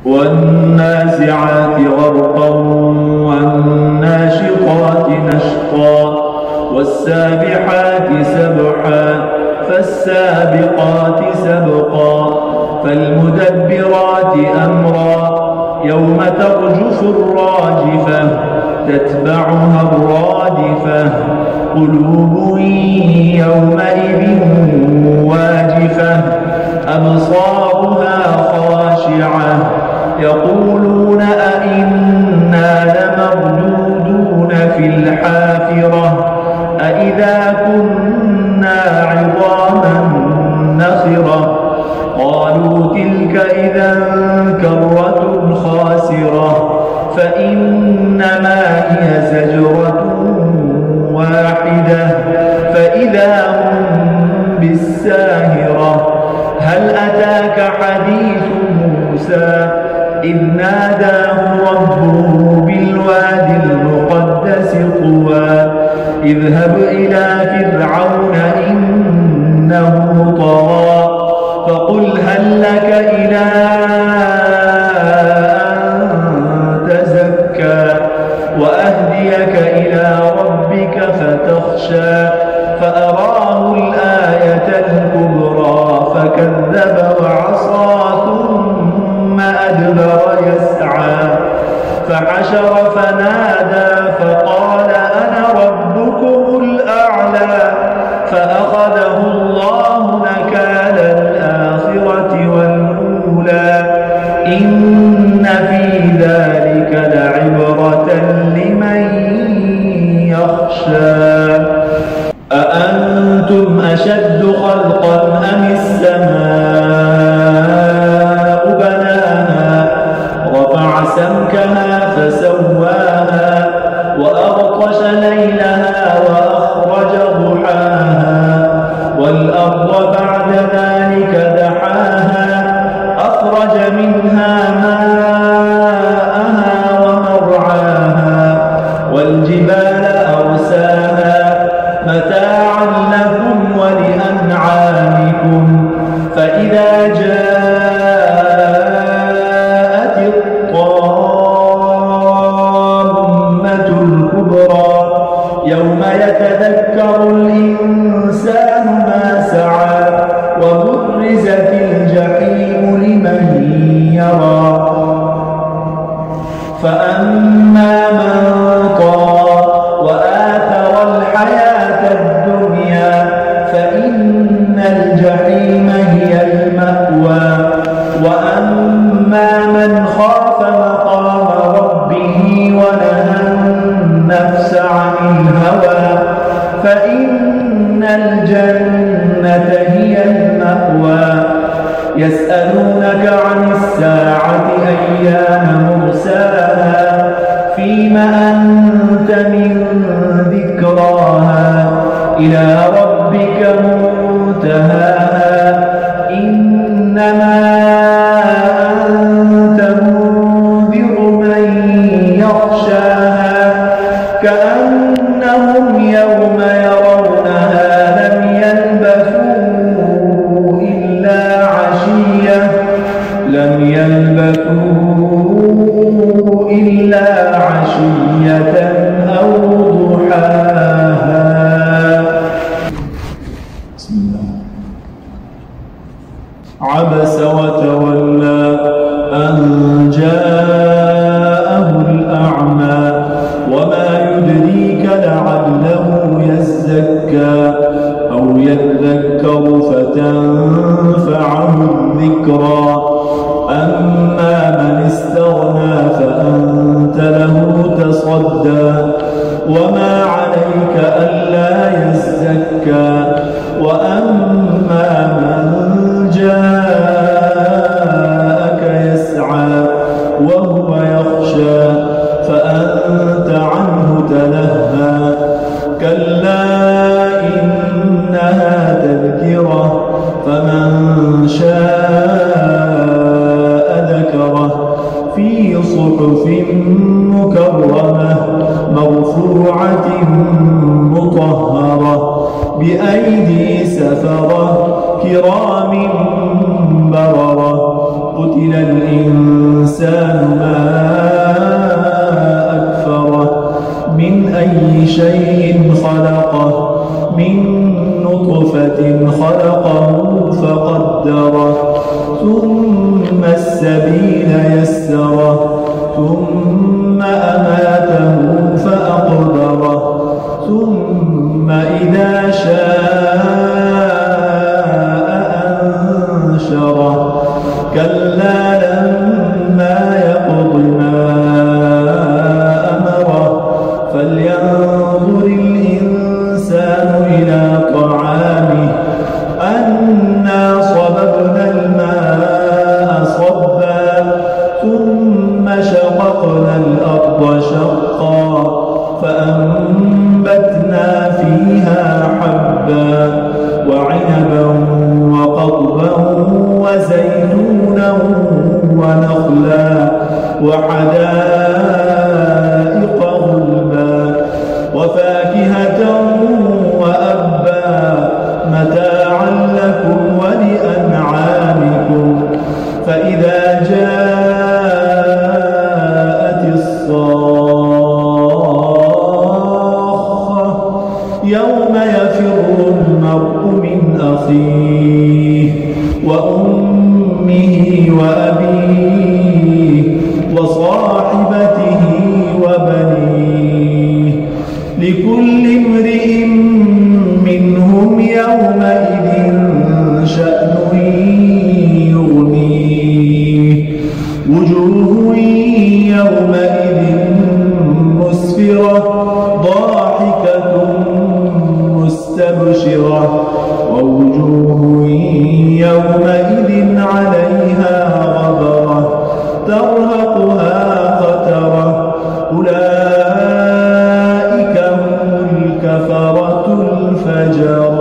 والنازعات غرقا والناشطات نشطا والسابحات سبحا فالسابقات سبقا فالمدبرات أمرا يوم ترجف الراجفة تتبعها الرادفة قلوب يومئذ واجفة أبصارها خاشعة يقولون أئنا لمردودون في الحافرة أئذا كنا عظاما نخرة قالوا تلك إذا كرة خاسرة فإنما هي زجرة واحدة فإذا هم بالساهرة هل أتاك حديث موسى إذ ناداه ربه بالوادي المقدس طوى اذهب إلى فرعون إنه طغى فقل هل لك إلى أن تزكى وأهديك إلى ربك فتخشى فأراه الآية الكبرى فكذب وعصى ثم أدبر يسعى فحشر فنادى فقال أنا ربكم الأعلى فأخذه الله نكال الآخرة والأولى إن في ذلك لعبرة لمن يخشى أأنتم أشد خلقا أم السماء بناها رفع سمكها فسواها وأغطش ليلها وأخرج ضحاها والأرض بعد ذلك دحاها أخرج منها ماءها ومرعاها والجبال أرساها متاعا لكم ولأنعامكم فإذا جاءت الطامة الكبرى يوم يتذكر الإنسان ما سعى وبرزت الجحيم لمن يرى فأما من طغى وآثر الحياة الدنيا فإن الجحيم هي المأوى وأما من خاف مقام ربه ونهى النفس عن الهوى فإن الجنة هي المأوى يسألونك عن الساعة أيان مرساها فيم أنت من ذكراها إلى ربك منتهاها إنما أنت منذر من يخشاها كأنهم يوم يرونها لم يلبثوا إلا عشية أو ضحاها. بسم الله. عبس وتولى أن جاءه الأعمى وما يدريك لعله يزكى أو يذكر فتنفعه الذكرى أما من استغنى فأنت له تصدى وما عليك ألا يزكى وأما من جاءك يسعى وهو يخشى فأنت عنه تلهى كلا إنها تذكرة فمن شاء ذكره في صحف مكرمة مرفوعة مطهرة بأيدي سفرة كرام بررة قتل الإنسان ما أكفره من أي شيء خلقه من نطفة خلقه فقدره ثم السبيل يسره ثم أماته فأقبره ثم إذا شاء أنشره كلا لما يقض ما أمره فلينظر الإنسان إلى طعامه أنا صببنا الماء صبا ثم شققنا الأرض شقا فأنبتنا فيها حبا وعنبا وقضبا وزيتونا ونخلا وحدائق غلبا وفاكهة وأبا متاعا لكم ولأنعامكم فإذا جاءت الصاخة يوم يفر المرء من أخيه وأمه وأبيه وصاحبته وبنيه لكل امرئ منهم يومئذ شأن يغنيه وجوه يومئذ مسفرة ضاحكة مستبشرة ووجوه يومئذ عليها غبرة ترهقها قترة أولئك هم الكفرة الفجرة.